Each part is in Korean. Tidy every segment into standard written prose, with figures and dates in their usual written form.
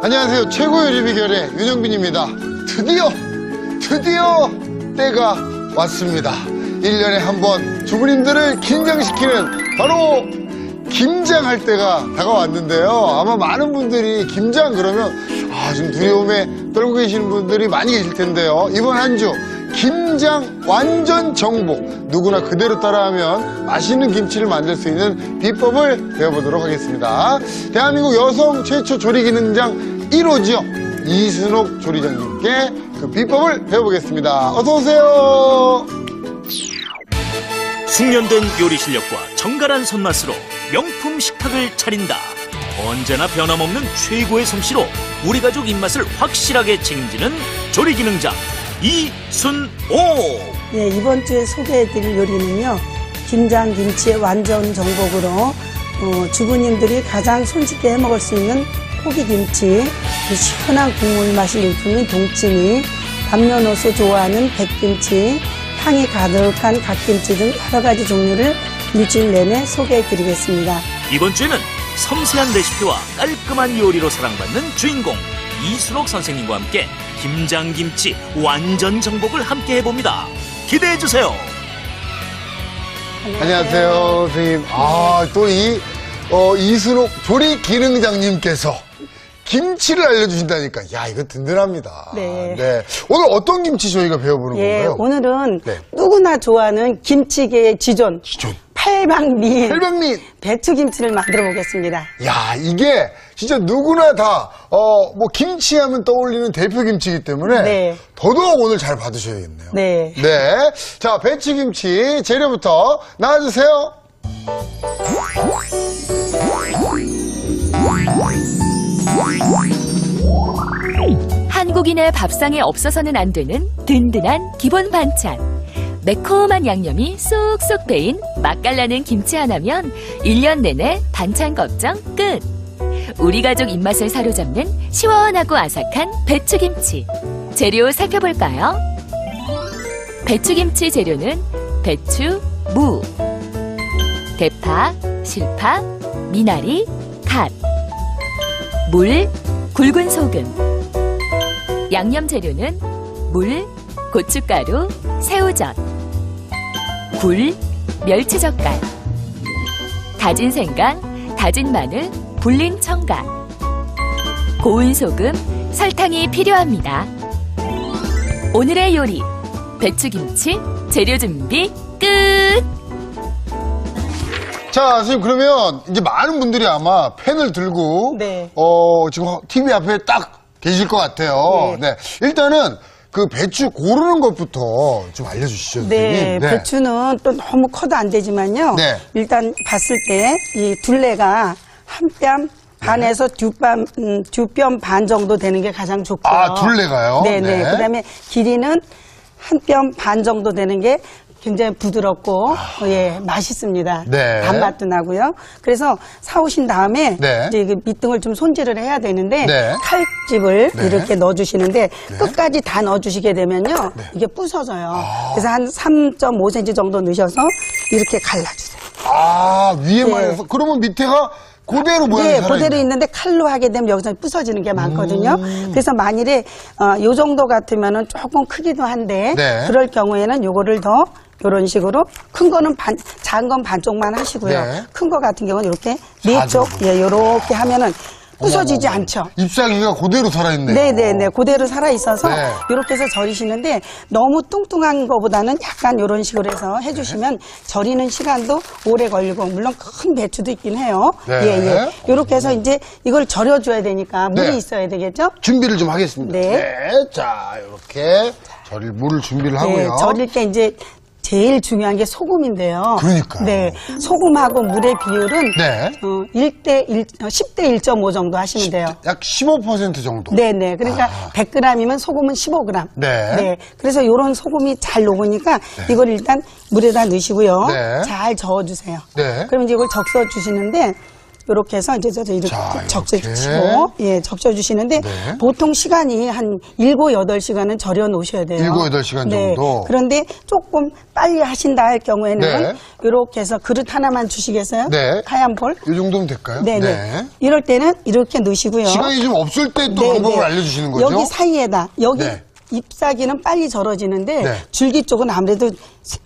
안녕하세요. 최고 요리 비결의 윤영빈입니다. 드디어 때가 왔습니다. 1년에 한 번 주부님들을 긴장시키는 바로 김장할 때가 다가왔는데요. 아마 많은 분들이 김장 그러면 지금 두려움에 떨고 계시는 분들이 많이 계실 텐데요. 이번 한 주 김장 완전 정복, 누구나 그대로 따라하면 맛있는 김치를 만들 수 있는 비법을 배워보도록 하겠습니다. 대한민국 여성 최초 조리기능장 1호죠. 이순옥 조리장님께 그 비법을 배워보겠습니다. 어서오세요. 숙련된 요리 실력과 정갈한 손맛으로 명품 식탁을 차린다. 언제나 변함없는 최고의 솜씨로 우리 가족 입맛을 확실하게 책임지는 조리기능장 이순옥. 네, 이번 주에 소개해드릴 요리는요, 김장 김치의 완전 정복으로 주부님들이 가장 손쉽게 해먹을 수 있는 포기김치, 시원한 국물 맛이 일품인 동치미, 남녀노소 좋아하는 백김치, 향이 가득한 갓김치 등 여러 가지 종류를 일주일 내내 소개해드리겠습니다. 이번 주에는 섬세한 레시피와 깔끔한 요리로 사랑받는 주인공 이순옥 선생님과 함께 김장김치 완전 정복을 함께 해봅니다. 기대해주세요. 안녕하세요, 선생님. 또 이순옥 조리기능장님께서 김치를 알려주신다니까. 야, 이거 든든합니다. 네. 오늘 어떤 김치 저희가 배워보는 건가요? 오늘은 네. 누구나 좋아하는 김치계의 지존. 팔방미인. 배추김치를 만들어 보겠습니다. 야, 이게 진짜 누구나 다, 김치하면 떠올리는 대표 김치이기 때문에 네. 더더욱 오늘 잘 받으셔야겠네요. 네. 자, 배추김치 재료부터 나와주세요. 한국인의 밥상에 없어서는 안 되는 든든한 기본 반찬. 매콤한 양념이 쏙쏙 배인 맛깔나는 김치 하나면 1년 내내 반찬 걱정 끝. 우리 가족 입맛을 사로잡는 시원하고 아삭한 배추김치. 재료 살펴볼까요? 배추김치 재료는 배추, 무, 대파, 실파, 미나리, 갓, 물, 굵은 소금. 양념 재료는 물, 고춧가루, 새우젓, 굴, 멸치젓갈, 다진 생강, 다진 마늘, 불린 청각, 고운 소금, 설탕이 필요합니다. 오늘의 요리, 배추김치 재료 준비 끝! 자, 선생님, 그러면 이제 많은 분들이 아마 펜을 들고, 네. 지금 TV 앞에 딱 계실 것 같아요. 네. 일단은 그 배추 고르는 것부터 좀 알려주시죠, 선생님. 네, 배추는 또 너무 커도 안 되지만요. 네. 일단 봤을 때 이 둘레가 한 뼘 반에서 두 뼘 반 정도 되는 게 가장 좋고요. 둘레가요? 네네. 네. 그다음에 길이는 한 뼘 반 정도 되는 게 굉장히 부드럽고 맛있습니다. 네. 단맛도 나고요. 그래서 사오신 다음에 네. 이제 그 밑둥을 좀 손질을 해야 되는데 네. 칼집을 네. 이렇게 넣어주시는데 끝까지 다 넣어주시게 되면요 이게 부서져요. 그래서 한 3.5cm 정도 넣으셔서 이렇게 갈라주세요. 위에만 네. 해서 그러면 밑에가 그대로 모양이 네, 살아있네요. 그대로 있는데 칼로 하게 되면 여기서 부서지는 게 많거든요. 그래서 만일에 요 정도 같으면은 조금 크기도 한데 네. 그럴 경우에는 요거를 더 이런 식으로 큰 거는 작은 건 반쪽만 하시고요. 네. 큰 거 같은 경우는 이렇게 네 쪽, 요렇게 하면은 부서지지 않죠. 잎사귀가 그대로 살아있네요. 네네네. 그대로 살아있어서 네. 이렇게 해서 절이시는데 너무 뚱뚱한 거보다는 약간 이런 식으로 해서 해주시면 절이는 시간도 오래 걸리고 물론 큰 배추도 있긴 해요. 네. 이렇게 해서 이제 이걸 절여줘야 되니까 물이 네. 있어야 되겠죠? 준비를 좀 하겠습니다. 네. 자, 이렇게 물을 준비를 하고요. 네, 절일 때 이제 제일 중요한 게 소금인데요. 그러니까요. 네. 소금하고 물의 비율은 네. 10대 1.5 정도 하시면 돼요. 약 15% 정도. 네네. 그러니까 100g이면 소금은 15g. 네. 그래서 이런 소금이 잘 녹으니까 이걸 일단 물에다 넣으시고요. 네. 잘 저어주세요. 네. 그럼 이제 이걸 적셔 주시는데 이렇게 해서 이제 이렇게 자, 적셔주시고, 예, 적셔주시는데, 네. 보통 시간이 한 7, 8시간은 절여 놓으셔야 돼요. 7, 8시간 네. 정도? 그런데 조금 빨리 하신다 할 경우에는, 네. 이렇게 해서 그릇 하나만 주시겠어요? 네. 하얀 볼? 이 정도면 될까요? 네네. 이럴 때는 이렇게 넣으시고요. 시간이 좀 없을 때 또 네, 방법을 네. 알려주시는 거죠? 여기 사이에다, 여기 네. 잎사귀는 빨리 절어지는데 네. 줄기 쪽은 아무래도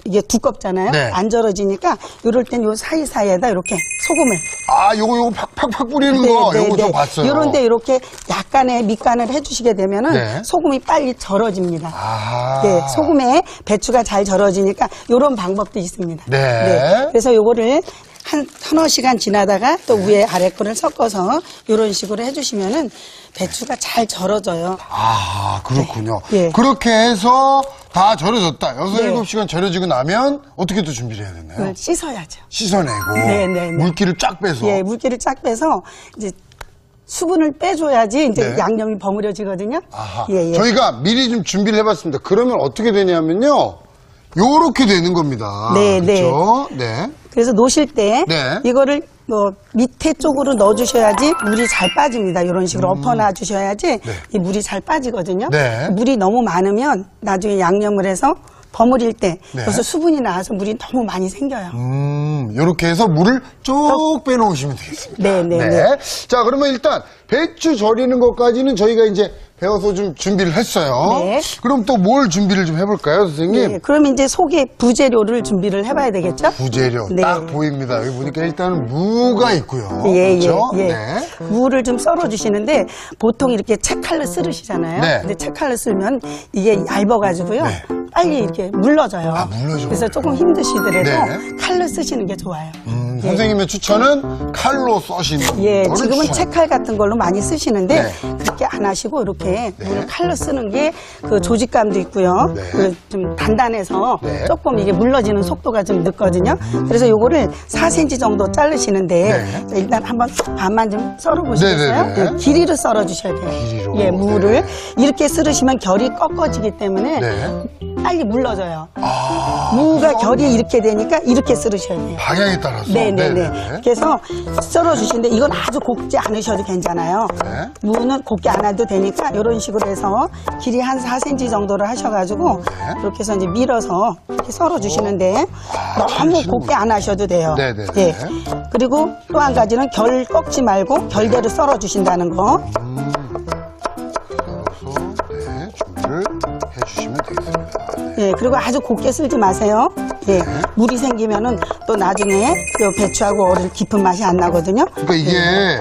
이게 두껍잖아요. 네. 안 절어지니까 이럴 땐 요 사이사이에다 이렇게 소금을 요거 팍팍팍 뿌리는 거, 요거 좀 봤어요. 이런데 이렇게 약간의 밑간을 해주시게 되면은 네. 소금이 빨리 절어집니다. 아하. 네, 소금에 배추가 잘 절어지니까 이런 방법도 있습니다. 네. 그래서 요거를 한 서너 시간 지나다가 또 위에 아래 거를 섞어서 이런 식으로 해주시면은 배추가 잘 절어져요. 아, 그렇군요. 네. 그렇게 해서 다 절여졌다. 6, 네. 7시간 절여지고 나면 어떻게 또 준비를 해야 되나요? 그걸 씻어야죠. 씻어내고 네, 네, 네. 물기를 쫙 빼서 예, 물기를 쫙 빼서 이제 수분을 빼줘야지 이제 네. 양념이 버무려지거든요. 아하. 예, 예. 저희가 미리 좀 준비를 해봤습니다. 그러면 어떻게 되냐면요. 요렇게 되는 겁니다. 네, 그렇죠? 네. 그래서 놓으실 때 네. 이거를 뭐 밑에 쪽으로 넣어주셔야지 물이 잘 빠집니다. 이런 식으로 엎어놔 주셔야지 이 물이 잘 빠지거든요. 네. 물이 너무 많으면 나중에 양념을 해서 버무릴 때 네. 여기서 수분이 나와서 물이 너무 많이 생겨요. 요렇게 해서 물을 쭉 빼놓으시면 되겠습니다. 네, 네, 네. 자, 그러면 일단 배추 절이는 것까지는 저희가 이제 배워서 좀 준비를 했어요. 네. 그럼 또 뭘 준비를 좀 해볼까요, 선생님? 네, 그럼 이제 속에 부재료를 준비를 해봐야 되겠죠? 부재료 네. 딱 보입니다. 여기 보니까 일단은 무가 있고요. 예, 그렇죠? 예, 예. 네. 무를 좀 썰어주시는데 보통 이렇게 채칼로 썰으시잖아요. 네. 근데 채칼로 썰면 이게 얇아가지고요. 네. 빨리 이렇게 물러져요. 아, 물러져요. 그래서 조금 힘드시더라도 네. 칼로 쓰시는 게 좋아요. 예. 선생님의 추천은 칼로 써시는 예, 거를 지금은 추천합니다. 채칼 같은 걸로 많이 쓰시는데 네. 그렇게 안 하시고 이렇게 물을 칼로 쓰는 게 그 조직감도 있고요. 네. 그 좀 단단해서 네. 조금 이게 물러지는 속도가 좀 늦거든요. 그래서 요거를 4cm 정도 자르시는데 네. 자, 일단 한번 반만 좀 썰어 보시겠어요? 네, 네, 네. 길이로 썰어 주셔야 돼요. 길이로. 예, 무를 네. 이렇게 썰으시면 결이 꺾어지기 때문에 네. 빨리 물러져요. 아, 무가 결이 이렇게 되니까 이렇게 썰으셔야 돼요. 방향에 따라서. 네네네. 그래서 썰어주시는데 이건 아주 곱지 않으셔도 괜찮아요. 네. 무는 곱게 안 해도 되니까 이런 식으로 해서 길이 한 4cm 정도로 하셔가지고 네. 이렇게 해서 이제 밀어서 이렇게 썰어주시는데 너무 잘하시는구나. 곱게 안 하셔도 돼요. 네네네. 예. 그리고 또 한 가지는 결 꺾지 말고 결대로 썰어주신다는 거. 그래서 네, 준비를 해주시면 되겠습니다. 네. 예, 그리고 아주 곱게 쓸지 마세요. 예, 물이 생기면은 또 나중에 그 배추하고 어릴 깊은 맛이 안 나거든요. 그러니까 이게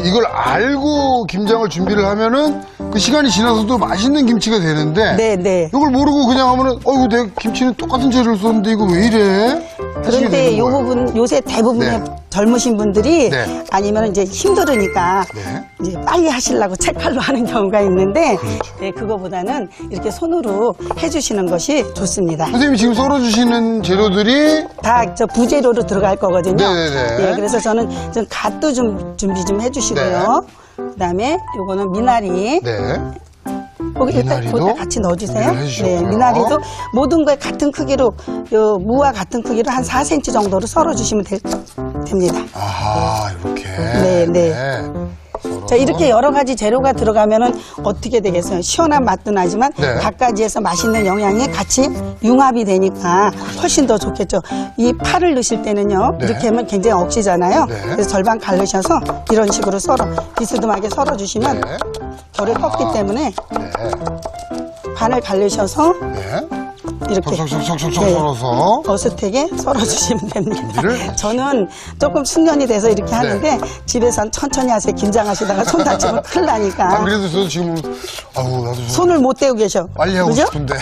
이걸 알고 김장을 준비를 하면은 그 시간이 지나서도 맛있는 김치가 되는데 네, 네. 이걸 모르고 그냥 하면은 어이구 내 김치는 똑같은 재료를 썼는데 이거 왜 이래? 하시게 그런데 되는 요 거예요. 부분 요새 대부분의 네. 젊으신 분들이 네. 아니면 이제 힘들으니까 네. 이제 빨리 하시려고 채칼로 하는 경우가 있는데 그렇죠. 네, 그거보다는 이렇게 손으로 해주시는 것이 좋습니다. 선생님이 지금 썰어주시는 재료들이 다 저 부재료로 들어갈 거거든요. 네네네. 예, 그래서 저는 좀 갓도 좀 준비 좀 해주시고요. 그다음에 요거는 미나리. 네. 거기 일단 미나리도 거기다 같이 넣어주세요. 준비를 해주셨고요. 네, 미나리도 모든 거에 같은 크기로 요 무와 같은 크기로 한 4cm 정도로 썰어주시면 됩니다. 아하 이렇게. 네, 네. 자, 이렇게 여러 가지 재료가 들어가면은 어떻게 되겠어요? 시원한 맛도 나지만 네. 각가지에서 맛있는 영양이 같이 융합이 되니까 훨씬 더 좋겠죠. 이 파를 넣으실 때는요, 네. 이렇게 하면 굉장히 억지잖아요. 네. 그래서 절반 갈르셔서 이런 식으로 비스듬하게 썰어주시면 네. 결을 꺾기 때문에 네. 반을 갈르셔서 네. 이렇게 석석석석석 네. 썰어서 어슷하게 썰어주시면 됩니다. 준비를 저는 조금 숙련이 돼서 이렇게 하는데 집에선 천천히 하세요. 김장하시다가 손 다치면 큰일 나니까. 안 그래도 저도 지금 아우 나도 좀 손을 못 대고 계셔. 빨리 하고 그죠? 싶은데.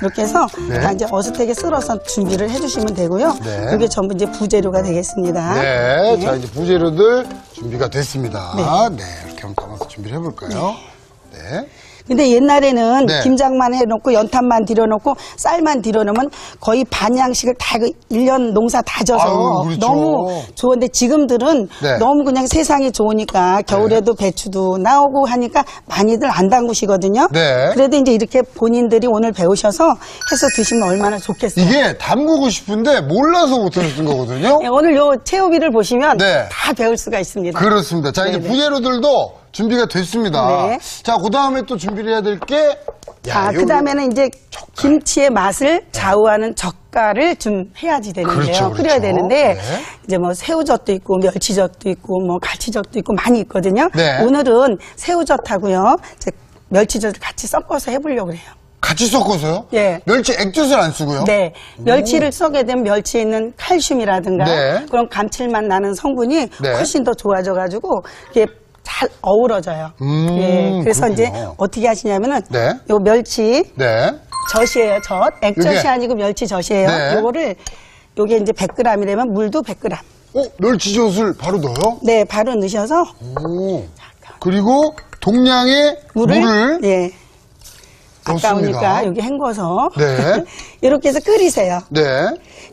이렇게 해서 네. 다 이제 어슷하게 썰어서 준비를 해주시면 되고요. 네. 이게 전부 이제 부재료가 되겠습니다. 네, 자 이제 부재료들 준비가 됐습니다. 네. 네, 이렇게 한번 담아서 준비를 해볼까요? 네. 근데 옛날에는 네. 김장만 해놓고 연탄만 들여놓고 쌀만 들여놓으면 거의 반양식을 다 1년 농사 다 져서 아유, 그렇죠. 너무 좋은데 지금들은 네. 너무 그냥 세상이 좋으니까 겨울에도 배추도 나오고 하니까 많이들 안 담그시거든요. 네. 그래도 이제 이렇게 본인들이 오늘 배우셔서 해서 드시면 얼마나 좋겠어요. 이게 담그고 싶은데 몰라서 못하는 거거든요. 네, 오늘 요 채우기를 보시면 네. 다 배울 수가 있습니다. 그렇습니다. 자, 이제 네네. 부재료들도 준비가 됐습니다. 네. 자, 그 다음에 또 준비를 해야 될 게, 자, 그 다음에는 이제 김치의 맛을 좌우하는 젓갈을 좀 해야지 되는데요. 그렇죠, 끓여야 그렇죠. 되는데, 네. 이제 뭐 새우젓도 있고, 멸치젓도 있고, 뭐 갈치젓도 있고, 많이 있거든요. 네. 오늘은 새우젓하고요, 이제 멸치젓을 같이 섞어서 해보려고 해요. 같이 섞어서요? 예. 멸치 액젓을 안 쓰고요? 네. 멸치를 썩게 되면 멸치에 있는 칼슘이라든가, 네. 그런 감칠맛 나는 성분이 네. 훨씬 더 좋아져가지고, 이게 잘 어우러져요. 예. 그래서 그렇군요. 이제 어떻게 하시냐면은, 네. 요 멸치, 네. 젓이에요, 젓. 액젓이 요게? 아니고 멸치젓이에요. 네. 요거를, 요게 이제 100g이 되면 물도 100g. 멸치젓을 바로 넣어요? 네, 바로 넣으셔서 오. 그리고 동량의 물을 예. 넣습니다. 아까우니까 여기 헹궈서. 네. 이렇게 해서 끓이세요. 네.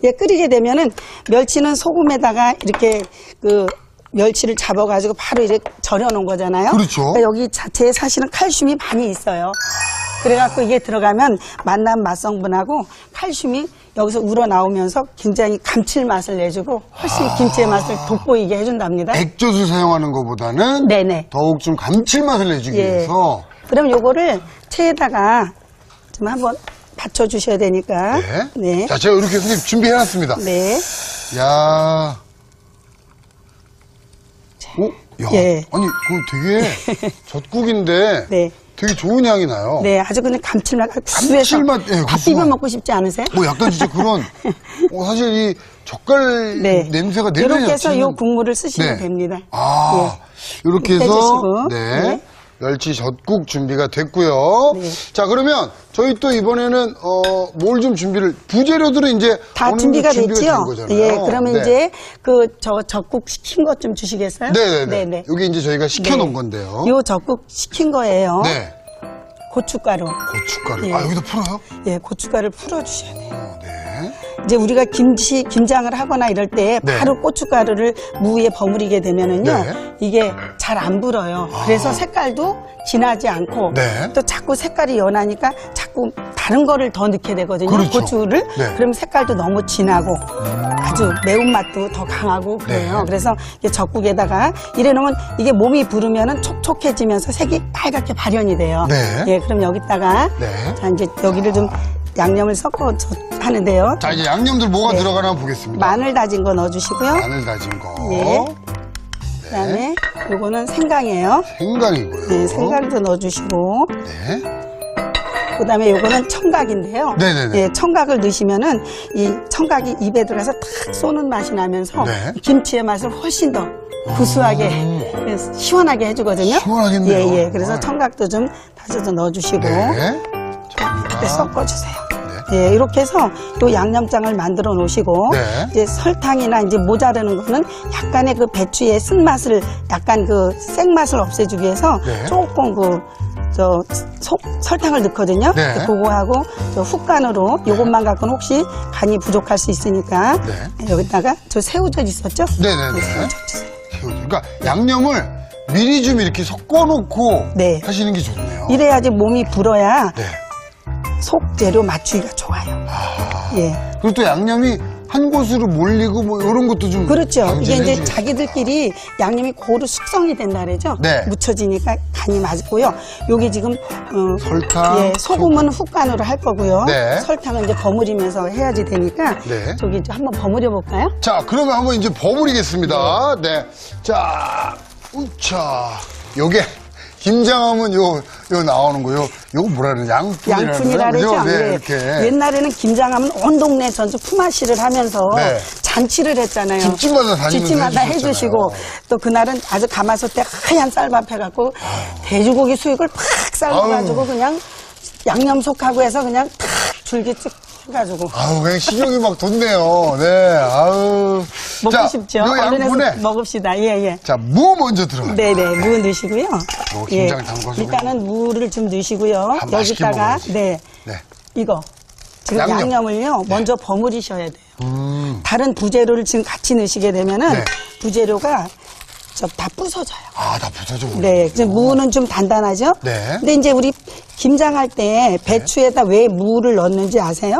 예, 끓이게 되면은 멸치는 소금에다가 이렇게 그 멸치를 잡아가지고 바로 이렇게 절여 놓은 거잖아요. 그렇죠. 그러니까 여기 자체에 사실은 칼슘이 많이 있어요. 그래갖고 이게 들어가면 맛난 맛성분하고 칼슘이 여기서 우러나오면서 굉장히 감칠맛을 내주고 훨씬 김치의 맛을 돋보이게 해준답니다. 액젓을 사용하는 것보다는 네네. 더욱 좀 감칠맛을 내주기 예. 위해서. 그럼 요거를 체에다가 좀 한번 받쳐주셔야 되니까. 네. 네. 자, 제가 이렇게 선생님 준비해놨습니다. 네. 야. 야. 예. 아니, 그거 되게 젓국인데 네. 되게 좋은 향이 나요. 네, 아주 그냥 감칠맛, 감칠맛, 예, 다 구수한. 비벼 먹고 싶지 않으세요? 뭐 약간 진짜 그런, 사실 이 젓갈 네. 냄새가 내려야 이렇게 해서 요 국물을 쓰시면 네. 됩니다. 아, 이렇게 해서 빼주시고. 네. 네. 멸치 젓국 준비가 됐고요. 네. 자, 그러면 저희 또 이번에는 뭘 좀 준비를 부재료들은 이제 다 어느 정도 준비가 된 됐죠? 거잖아요. 예, 그러면 네. 이제 그 젓국 시킨 것 좀 주시겠어요? 네네네. 여기 이제 저희가 시켜놓은 네. 건데요. 요 젓국 시킨 거예요. 네. 고춧가루. 고춧가루. 예. 아, 여기다 풀어요? 예, 고춧가루를 풀어주셔야 돼요. 네. 이제 우리가 김장을 하거나 이럴 때 네. 바로 고춧가루를 무에 버무리게 되면은요, 네. 이게 잘 안 불어요. 그래서 색깔도 진하지 않고, 네. 또 자꾸 색깔이 연하니까 자꾸 다른 거를 더 넣게 되거든요. 그렇죠. 고추를. 네. 그럼 색깔도 너무 진하고, 아주 매운맛도 더 강하고 그래요. 네. 그래서 이게 젓국에다가 이래 놓으면 이게 몸이 부르면은 촉촉해지면서 색이 빨갛게 발현이 돼요. 네. 예, 그럼 여기다가, 네. 자, 이제 여기를 좀 양념을 섞어 하는데요. 자, 이제 양념들 뭐가 네. 들어가나 한번 보겠습니다. 마늘 다진 거 넣어주시고요. 마늘 다진 거. 네. 그다음에 요거는 생강이에요. 생강이고요. 네, 생강도 넣어주시고. 네. 그다음에 요거는 청각인데요. 네네네. 예, 청각을 넣으시면은 이 청각이 입에 들어가서 탁 쏘는 맛이 나면서 네. 김치의 맛을 훨씬 더 구수하게 시원하게 해주거든요. 시원하겠네요. 예, 예. 그래서 청각도 좀 다져서 넣어주시고 네. 이렇게 섞어주세요. 네. 예, 이렇게 해서 또 양념장을 만들어 놓으시고 네. 이제 설탕이나 이제 모자르는 거는 약간의 그 배추의 쓴맛을 약간 그 생맛을 없애주기 위해서 네. 조금 설탕을 넣거든요. 네. 그거하고 저 훅간으로 요것만 갖고는 혹시 간이 부족할 수 있으니까 네. 여기다가 저 새우젓 있었죠? 네네네. 네, 새우젓 주세요. 그러니까 양념을 미리 좀 이렇게 섞어놓고 네. 하시는 게 좋네요. 이래야지 몸이 불어야 네. 속 재료 맞추기가 좋아요. 예. 그리고 또 양념이 한 곳으로 몰리고 뭐 이런 것도 좀 그렇죠. 이게 방지를 이제 해주겠어요. 자기들끼리 양념이 고루 숙성이 된다 그러죠. 네. 묻혀지니까 간이 맞고요. 여기 지금 설탕, 예, 소금은 훅간으로 할 거고요. 네. 설탕은 이제 버무리면서 해야지 되니까 네. 저기 좀 한번 버무려 볼까요? 자, 그러면 한번 이제 버무리겠습니다. 네. 자, 우차. 요게 김장하면 요 나오는 거요. 요거 뭐라 그러냐? 양푼이라 그러죠. 네, 예. 이렇게. 옛날에는 김장하면 온 동네 전부 품앗이를 하면서 네. 잔치를 했잖아요. 집집마다 다니면서 집집마다 해주셨잖아요. 해주시고 또 그날은 아주 가마솥에 하얀 쌀밥 해갖고 돼지고기 수육을 팍 삶아가지고 아유. 그냥 양념속하고 해서 그냥 탁 줄기 찍고 쳐가지고. 아우, 그냥 식욕이 막 돋네요. 네, 아우. 먹고 자, 싶죠? 요 얼른해서 양분에. 먹읍시다. 예, 예. 자, 무 먼저 들어가요. 네네, 무 넣으시고요. 김장 담궈서 일단은 무를 좀 넣으시고요. 맛있게 여기다가, 먹어야지. 네. 네. 이거. 지금 양념. 양념을요, 먼저 버무리셔야 돼요. 다른 부재료를 지금 같이 넣으시게 되면은 네. 부재료가 다 부서져요. 아, 다 부서져 버려. 네, 지금 무는 좀 단단하죠? 네. 근데 이제 우리 김장할 때 배추에다 왜 무를 넣는지 아세요?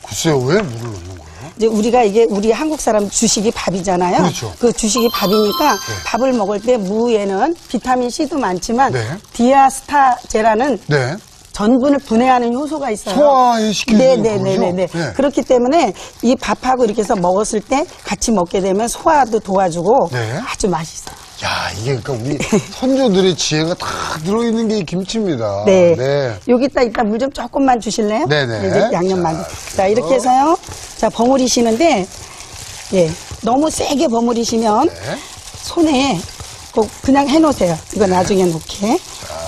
글쎄요, 왜 물을 넣는 거예요? 이제 우리가 이게 우리 한국 사람 주식이 밥이잖아요. 그렇죠. 그 주식이 밥이니까 밥을 먹을 때 무에는 비타민 C도 많지만 네. 디아스타제라는 네. 전분을 분해하는 효소가 있어요. 소화시키는 네네네네. 거죠? 네. 그렇기 때문에 이 밥하고 이렇게 해서 먹었을 때 같이 먹게 되면 소화도 도와주고 네. 아주 맛있어요. 야, 이게 그러니까 우리 선조들의 지혜가 다 들어있는 게 이 김치입니다. 네. 네. 여기다 이따 물 좀 조금만 주실래요? 네네. 이제 양념 만들. 자, 이렇게 해서요. 자, 버무리시는데, 예. 너무 세게 버무리시면 네. 손에 꼭 그냥 해놓으세요. 이거 나중에 놓게.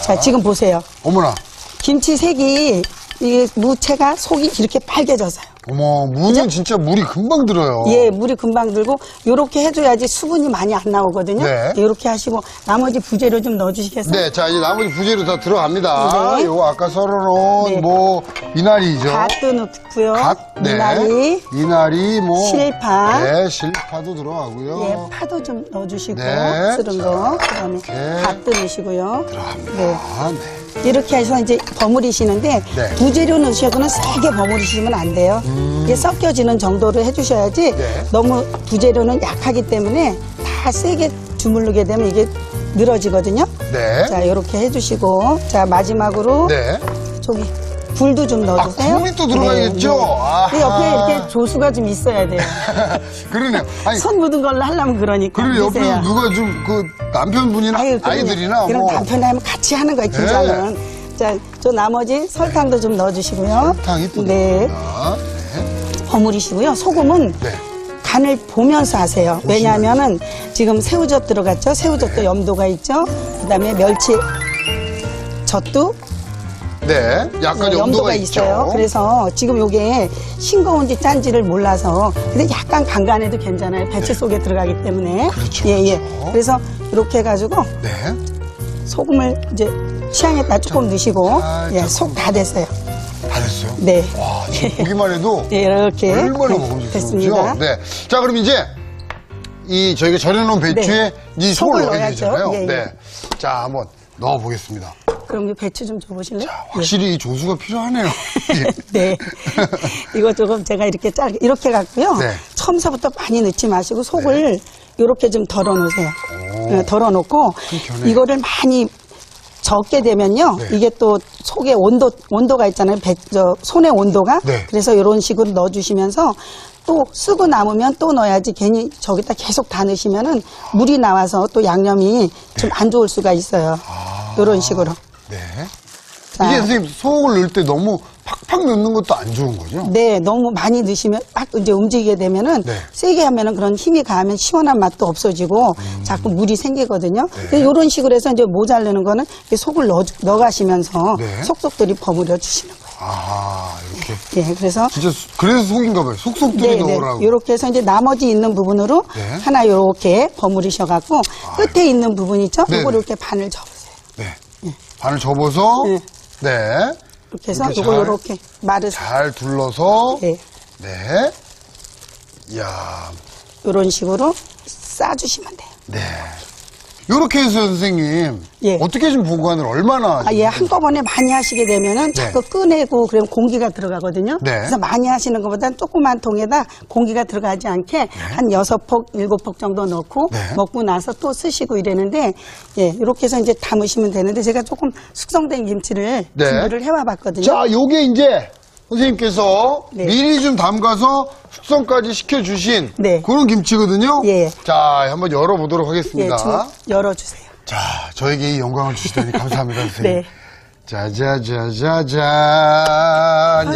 자, 지금 보세요. 어머나. 김치 색이, 이 무채가 속이 이렇게 빨개져서요. 어머, 무는 진짜 물이 금방 들어요. 예, 물이 금방 들고, 요렇게 해줘야지 수분이 많이 안 나오거든요. 네. 이렇게 하시고, 나머지 부재료 좀 넣어주시겠어요? 네, 자, 이제 나머지 부재료 다 들어갑니다. 네. 요거 아까 썰어놓은 네. 미나리죠. 갓도 넣고요. 갓, 네. 미나리, 실파. 실파. 네, 실파도 들어가고요. 예, 파도 좀 넣어주시고, 네. 쓰른 거. 그다음에 이렇게. 갓도 넣으시고요. 들어갑니다. 네. 네. 이렇게 해서 이제 버무리시는데, 네. 부재료 넣으셔도는 세게 버무리시면 안 돼요. 이게 섞여지는 정도로 해주셔야지, 네. 너무 부재료는 약하기 때문에 다 세게 주물르게 되면 이게 늘어지거든요. 네. 자, 이렇게 해주시고, 자, 마지막으로, 네. 저기, 불도 좀 넣어주세요. 굴이 또 들어가야겠죠? 아하. 그 옆에 이렇게 조수가 좀 있어야 돼요. 그러네요. 아니, 손 묻은 걸로 하려면 그러니까. 그리고 옆에 드세요. 누가 좀 그 남편분이나 아유, 그럼요. 아이들이나 그럼 뭐. 남편이 하면 같이 하는 거예요, 김장은. 자, 저 나머지 설탕도 좀 넣어주시고요. 설탕이 또 네. 들어갑니다. 네. 버무리시고요. 소금은 네. 간을 보면서 하세요. 왜냐하면은 지금 새우젓 들어갔죠? 새우젓도 염도가 있죠? 그 다음에 멸치 젓도 네. 약간 염도가 있죠. 있어요. 그래서 지금 요게 싱거운지 짠지를 몰라서 근데 약간 간간해도 괜찮아요. 배추 속에 들어가기 때문에. 그렇죠, 예, 예. 그렇죠. 그래서 이렇게 해가지고 네. 소금을 이제 취향에 따라 조금 넣으시고 살짝 예, 속 다 됐어요. 다 됐어요? 네. 와, 지금 보기만 해도 예, 이렇게 얼마나 네, 먹음직스러운지요. 됐습니다. 네. 자, 그럼 이제 이 저희가 절여놓은 배추에 이 속을 속을 넣어야 넣어야죠. 되잖아요. 예, 예. 네. 자, 한번 넣어보겠습니다. 그럼 이 배추 좀 줘보실래요? 확실히 이 조수가 필요하네요. 예. 네. 이거 조금 제가 이렇게 짧게, 이렇게 갖고요. 네. 처음서부터 많이 넣지 마시고 속을 이렇게 좀 덜어 놓으세요. 덜어 놓고 그렇게 이거를 많이 적게 되면요. 네. 이게 또 속에 온도가 있잖아요. 손의 온도가. 네. 그래서 이런 식으로 넣어주시면서 또 쓰고 남으면 또 넣어야지 괜히 저기다 계속 다 넣으시면은 물이 나와서 또 양념이 좀 안 좋을 수가 있어요. 이런 식으로. 네. 자. 이게 선생님 속을 넣을 때 너무 팍팍 넣는 것도 안 좋은 거죠? 네, 너무 많이 넣으시면 막 이제 움직이게 되면은 네. 세게 하면은 그런 힘이 가하면 시원한 맛도 없어지고 자꾸 물이 생기거든요. 네. 이런 식으로 해서 이제 모자르는 거는 이렇게 속을 넣어가시면서 네. 속속들이 버무려 주시는 거예요. 아하, 이렇게. 예, 그래서 진짜 그래서 속인가 봐요. 속속들이 넣으라고. 이렇게 해서 이제 나머지 있는 부분으로 네. 하나 이렇게 버무리셔갖고 끝에 있는 부분 있죠? 네네. 이걸 이렇게 반을 접으세요. 네. 반을 접어서 네. 네. 이렇게 해서 이렇게 이걸 잘- 이렇게 마르세요. 잘 둘러서 네. 네. 이야. 이런 식으로 싸주시면 돼요. 네. 요렇게 해서 선생님 예. 어떻게 좀 보관을 얼마나 예, 한꺼번에 많이 하시게 되면은 자꾸 꺼내고 그러면 공기가 들어가거든요. 네. 그래서 많이 하시는 것보다는 조그만 통에다 공기가 들어가지 않게 한 6폭, 7폭 정도 넣고 네. 먹고 나서 또 쓰시고 이러는데 예, 이렇게 해서 이제 담으시면 되는데 제가 조금 숙성된 김치를 네. 준비를 해와 봤거든요. 자, 요게 이제 선생님께서 네. 미리 좀 담가서 숙성까지 시켜주신 네. 그런 김치거든요. 예. 자, 한번 열어보도록 예, 하겠습니다. 좀 열어주세요. 자, 저에게 이 영광을 주시다니 감사합니다, 선생님. 네. 짜자자자잔.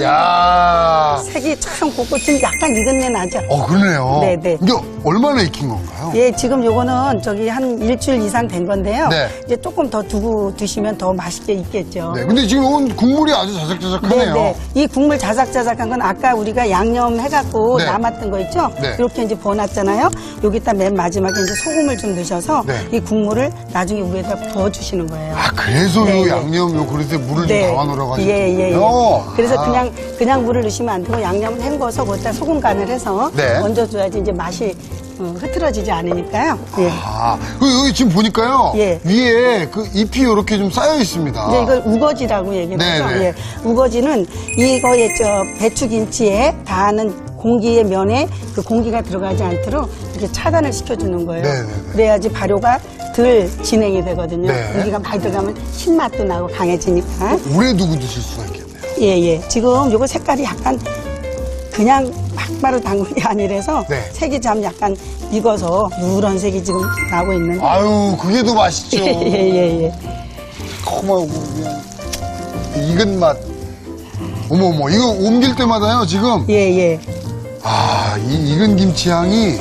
야. 색이 참 곱고 좀 약간 익은 내 나죠? 그러네요. 네네. 이게 얼마나 익힌 건가요? 예, 지금 요거는 저기 한 일주일 이상 된 건데요. 네. 이제 조금 더 두고 드시면 더 맛있게 익겠죠. 네. 근데 지금 이건 국물이 아주 자작자작하네요. 네네. 이 국물 자작자작한 건 아까 우리가 양념 해갖고 네. 남았던 거 있죠? 네. 이렇게 이제 부어놨잖아요. 여기다 맨 마지막에 이제 소금을 좀 넣으셔서 네. 이 국물을 나중에 위에다 부어주시는 거예요. 아, 그래서 네, 요 네. 양념 요 그릇에 물을 네. 좀 담아놓으라가지고. 예. 그래서 그냥 물을 넣으시면 안 되고 양념을 헹궈서 거기다 소금 간을 해서 네. 얹어줘야지 이제 맛이 흐트러지지 않으니까요. 예. 아, 여기 지금 보니까요. 예. 위에 그 잎이 이렇게 좀 쌓여 있습니다. 이제 이걸 우거지라고 얘기를 하죠. 네네. 예. 우거지는 이거에 배추김치에 닿는 공기의 면에 그 공기가 들어가지 않도록 이렇게 차단을 시켜주는 거예요. 네네네. 그래야지 발효가 덜 진행이 되거든요. 네. 공기가 많이 들어가면 신맛도 나고 강해지니까. 오래 두고 드실 수가 있겠네요. 예. 지금 요거 색깔이 약간 그냥 막바로 담근 게 아니라서 네. 색이 참 약간 익어서 누런색이 지금 나고 있는데. 아유, 그게 더 맛있죠. 예. 콤하고 그냥 익은 맛. 어머, 이거 옮길 때마다요, 지금. 예. 아, 이 익은 김치 향이.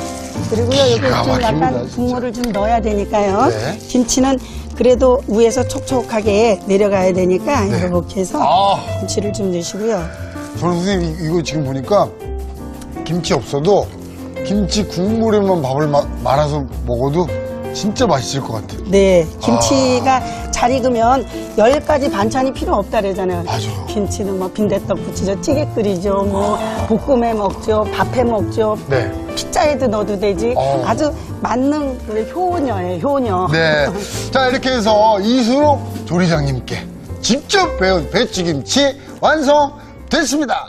그리고요, 여기 기가 좀 막힙니다, 약간 진짜. 국물을 좀 넣어야 되니까요. 네. 김치는 그래도 위에서 촉촉하게 내려가야 되니까 네. 이렇게 해서 아. 김치를 좀 넣으시고요. 저는 선생님, 이거 지금 보니까 김치 없어도 김치 국물에만 밥을 말아서 먹어도 진짜 맛있을 것 같아요. 네, 김치가 잘 익으면 10가지 반찬이 필요 없다 그러잖아요. 맞아요. 김치는 뭐 빈대떡 부치죠, 찌개 끓이죠, 뭐 볶음에 먹죠, 밥해 먹죠, 네. 피자에도 넣어도 되지. 아주 맞는 그 효녀예요, 효녀. 네. 자, 이렇게 해서 이순옥 조리장님께 직접 배운 배추김치 완성됐습니다.